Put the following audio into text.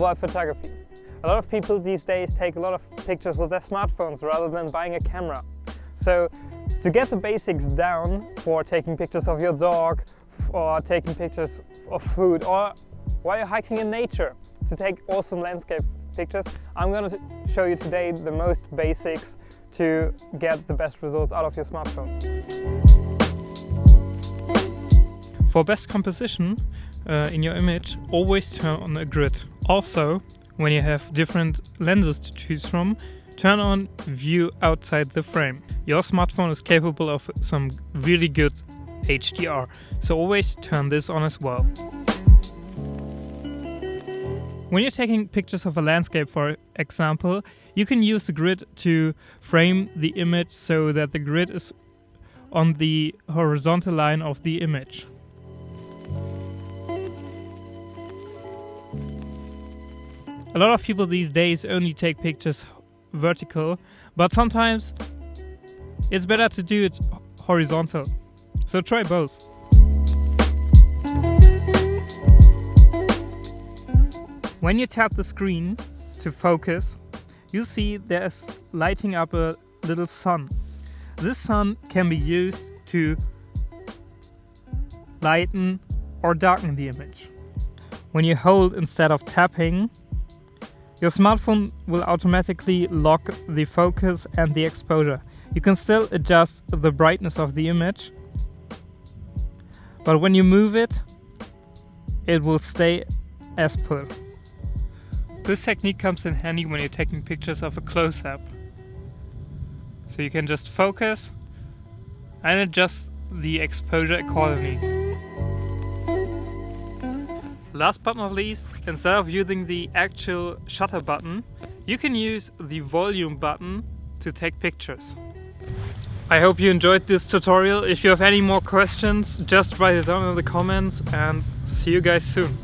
Mobile photography. A lot of people these days take a lot of pictures with their smartphones rather than buying a camera. So to get the basics down for taking pictures of your dog, or taking pictures of food, or while you're hiking in nature, to take awesome landscape pictures, I'm going to show you today the most basics to get the best results out of your smartphone. For best composition in your image, always turn on a grid. Also, when you have different lenses to choose from, turn on view outside the frame. Your smartphone is capable of some really good HDR, so always turn this on as well. When you're taking pictures of a landscape, for example, you can use the grid to frame the image so that the grid is on the horizontal line of the image. A lot of people these days only take pictures vertical, but sometimes it's better to do it horizontal. So try both. When you tap the screen to focus, you see there's lighting up a little sun. This sun can be used to lighten or darken the image. When you hold instead of tapping, your smartphone will automatically lock the focus and the exposure. You can still adjust the brightness of the image, but when you move it, it will stay as per. This technique comes in handy when you're taking pictures of a close-up. So you can just focus and adjust the exposure accordingly. Last but not least, instead of using the actual shutter button, you can use the volume button to take pictures. I hope you enjoyed this tutorial. If you have any more questions, just write it down in the comments, and see you guys soon.